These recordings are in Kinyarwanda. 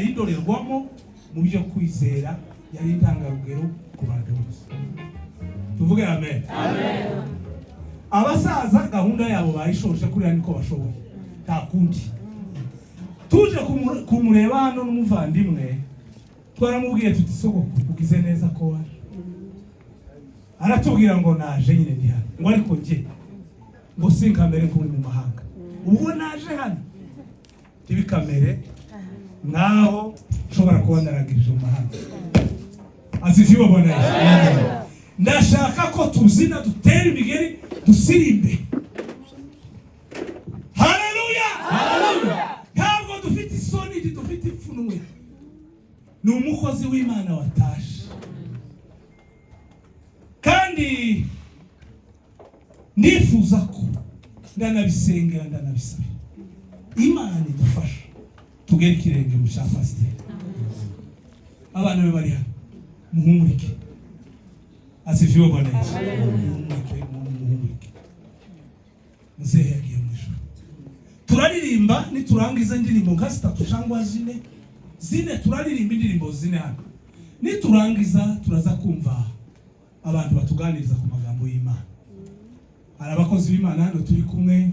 yari indorerwamo mu byo kwizera, yari intangarugero ku bantu bose. Tuvuge amen. Amen. Abasaza gahunda yabo bayishoje kuri niko bashoboye, nta kundi. Tuje kumureba hano n'umuvandimwe, twaramubwiye tuti soko ugize neza ko waje. Aratubwira ngo naje nyine ndi hano, ngo ariko nge ngo sinkamere ko mu mahanga. Ubwo naje hano tibikamere naho nshobora kuba naragirije mu mahanga. Asifiwe Bwana Yesu. Ndashaka ko tuzina dutera imigeri dusirimbe. Haleluya. Haleluya. Ntabwo dufite isoni, dufite ipfunwe. Ni umukozi w'Imana watashe. Kandi nifuza ko ndanabisengera ndanabisaba Imana idufasha tugere ikirenge mu cya pasiteri. Abana be bari hano muhumurike. Asifiwe Bwana Yesu. Muhumurike. Muzehe yagiye mu ijuru. Turaririmba niturangiza indirimbo nka 3 cyangwa 4 turaririmba indirimbo 4 hano. Niturangiza turaza kumva abantu batuganiriza ku magambo y'Imana. Hari abakozi b'Imana hano turi kumwe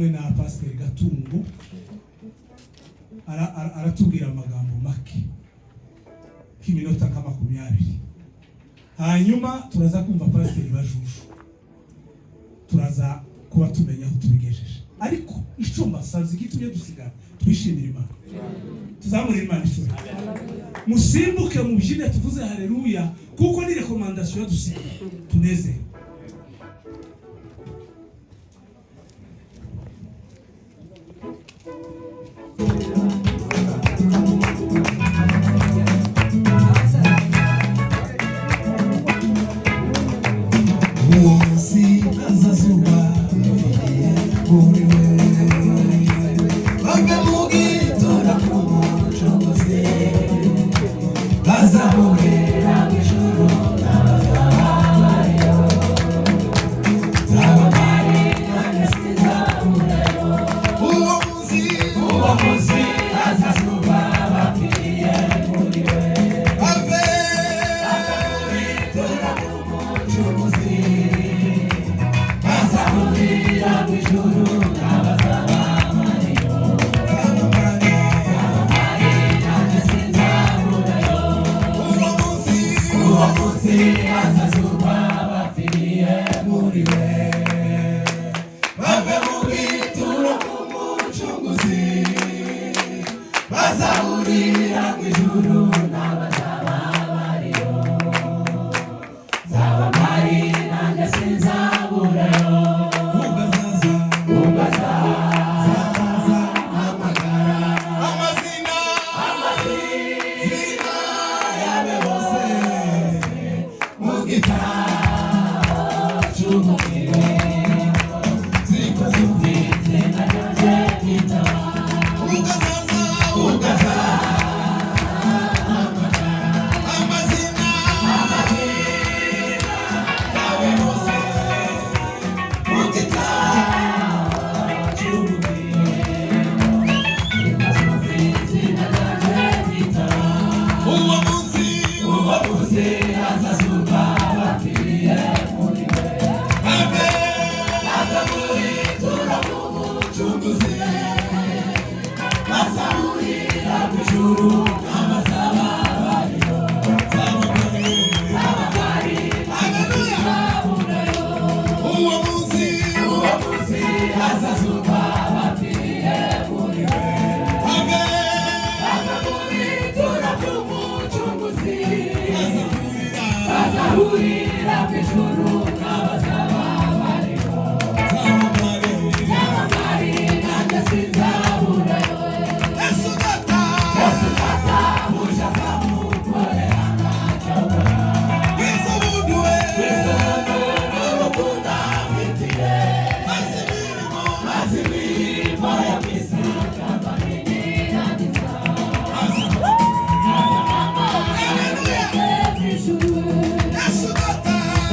na Pastor Gatungo. Aratubwira amagambo make k'iminota nka 20. Hanyuma turaza kumva Pastor Bajushu. Turaza kuba tumenya aho tubigejeje. Ariko icumba sazi gitumye dusigara twishimira Imana. Tuzamurira Imana ishuri. Musimbuke mu byine tuvuze haleluya kuko ni recommandation dusiga tuneze.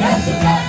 Yes,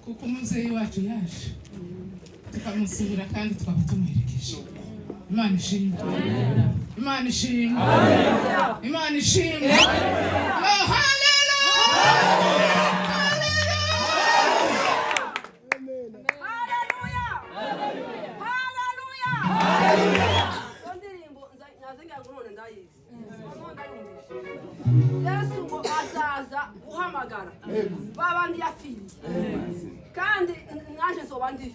kuko umubyeyi wacu yaje tukamusura kandi twaba tumuherekeje. Imana ishimwe, Imana ishimwe, Imana ishimwe. Yesu ngo azaza uhamagara babandi yapfiriye kandi naje zoba ndiyo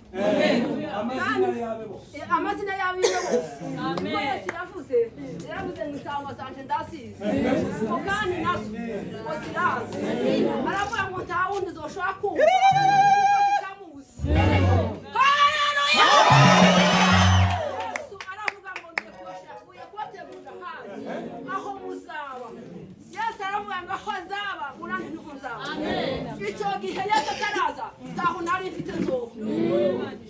amazina yabo bose Yesu yavuze mu ijambo zanje ndasize kandi nazo ngo zirazi aravuga ngo nta wundi uzoshobora kumva zitamuzi. Haleluya! Yesu aravuga ngo ngiye kubategurira hanyu aho muzaba. Yesu aravuga ngo aho azaba urane nuko nzaba. Icyo gihe Yesu ataraza ntaho nari mfite nzoga,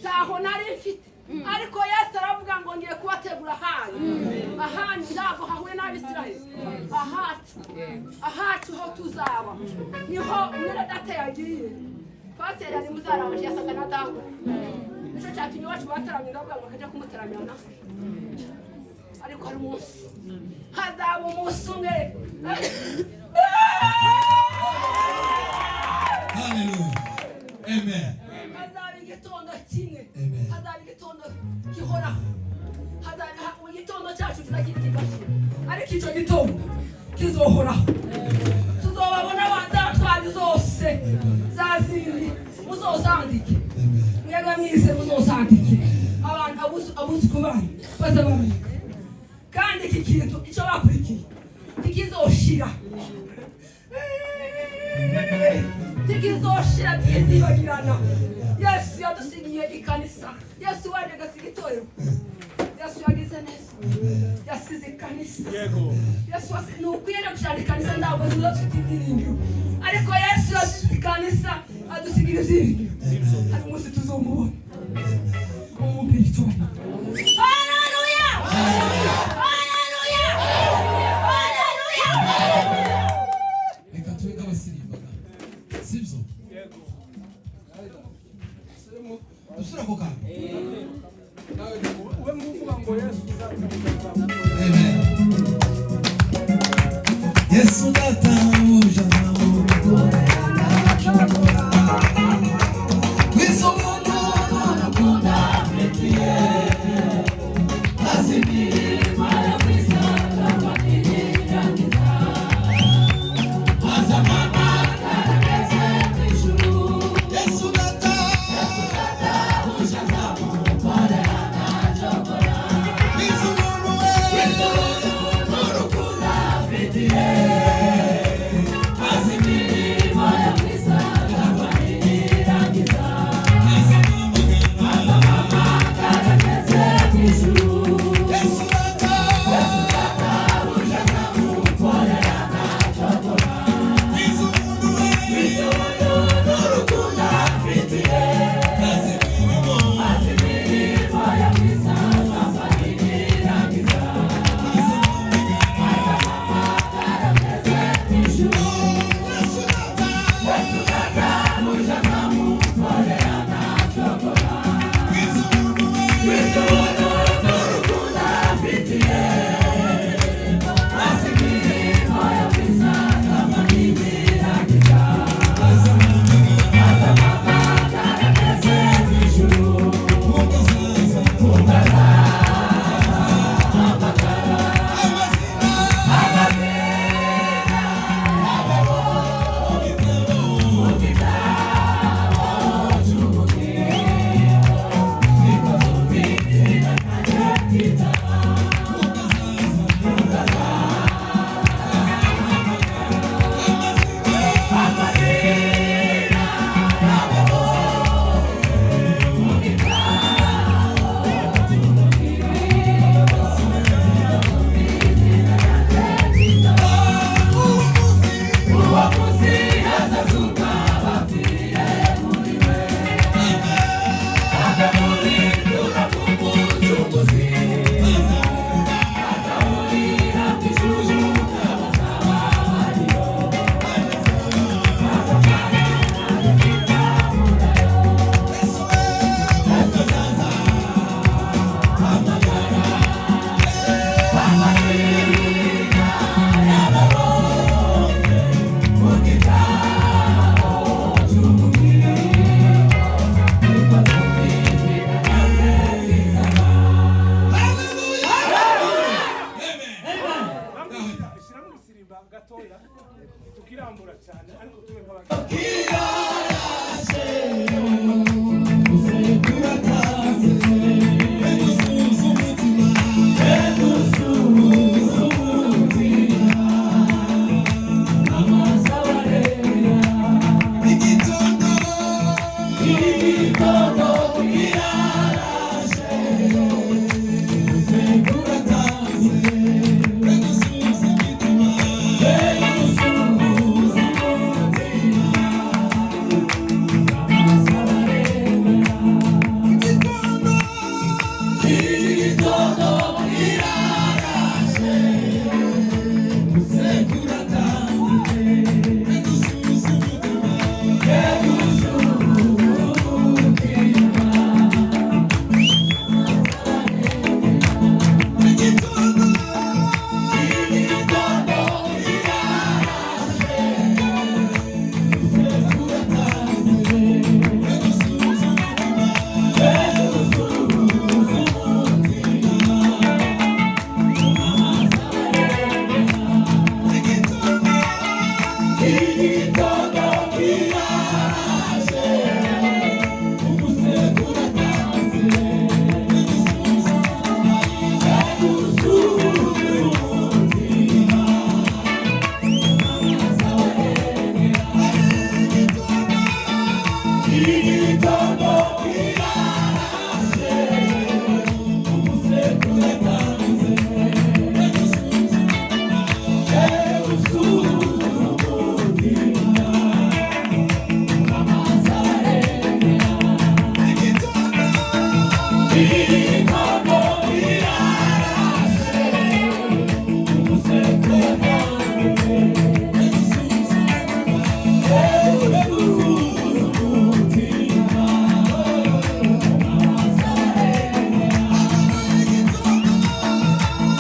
ntaho nari mfite, ariko Yesu aravuga ngo ngiye kubategura hanyu. Ahanyu ntabwo hahuye n'Abisirayeli, ahacu ho tuzaba niho mwene data yagiye. Pasiteri ari muzaramaje yasaga na data, nicyo cyatumye iwacu bataramye ndavuga ngo akajya kumutaramira, ariko hari umunsi hazaba umunsi umwe. Hallelujah. Amen. Hazaba igitondo kimwe, hazaba igitondo gihoraho, hazaba igitondo cyacu kizagira kigashira, ariko icyo gitondo kizohoraho. Tuzobabona bazatwara zose zazindi muzozandike, mwebwe mwise muzozandike, abantu abuzuku banyu bazabamenya. Kandi iki kintu icyo bakurikiye tikizoshira, tikizoshira tikizibagirana. Yesu yadusigiye ikanisa, Yesu waje agasiga itorero, Yesu yagize neza, yasize ikanisa. Yesu nukwiye gushaka ikanisa ntabwo zidafite ibyiringiro, ariko Yesu yasize ikanisa adusigira ibyiringiro. Hari umunsi tuzomubona umwumvira itorero. Haleluya! Haleluya! Haleluya! Reka tube nk'abasirimbaga, sibyo? Dusura ako kantu. Amen. Yesu databuja nawe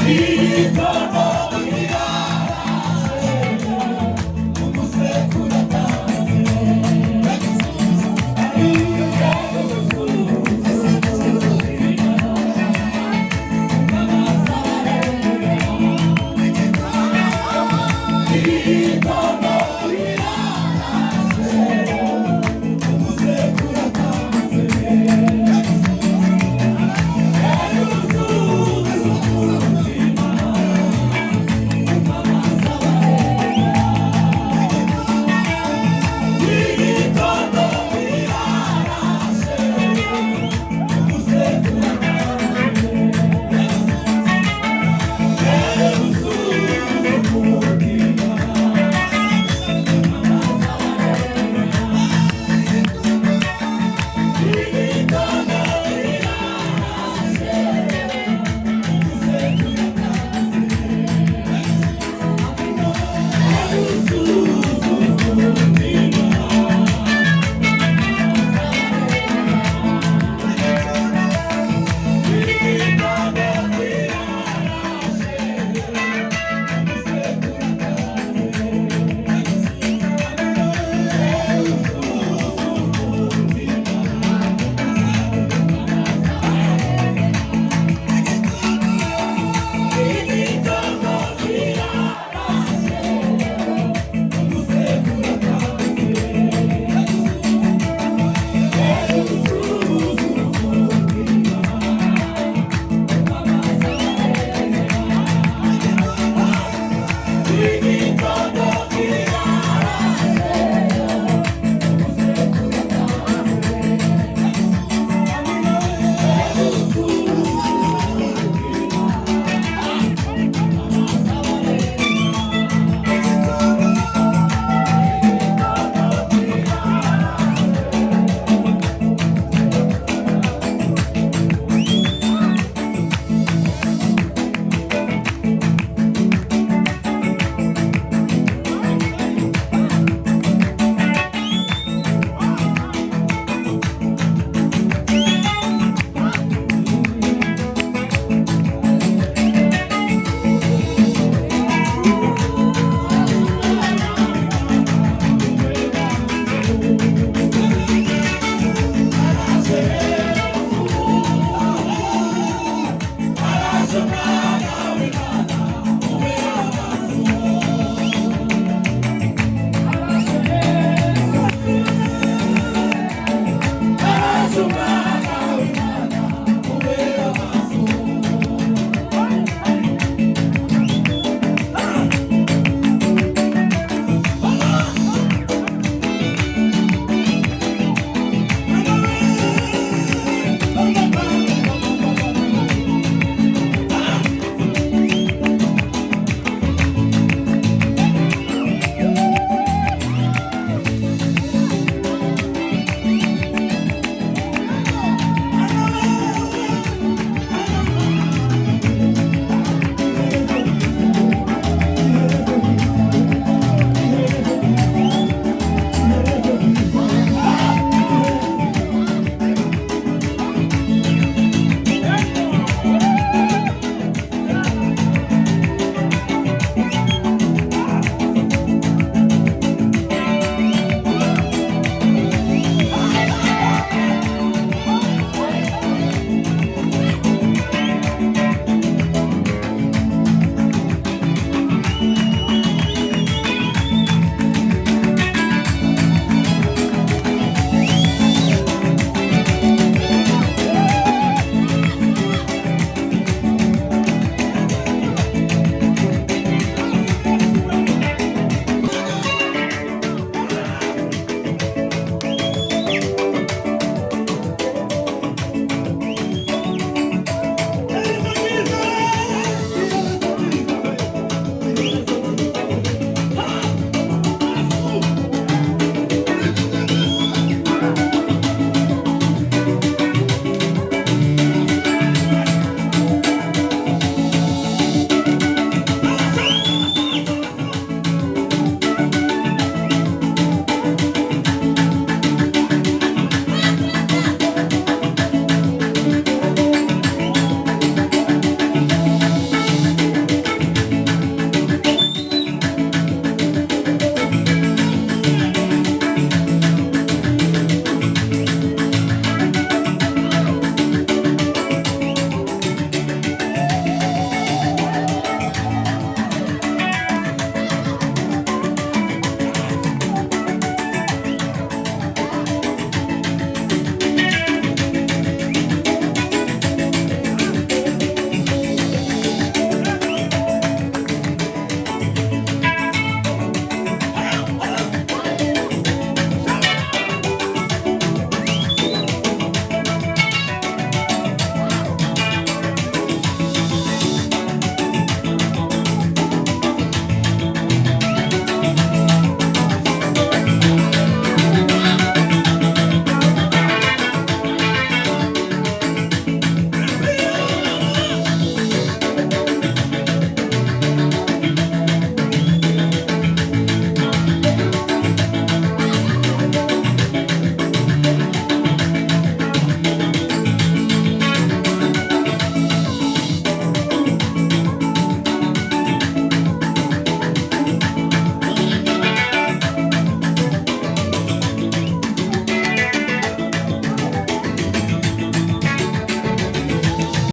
He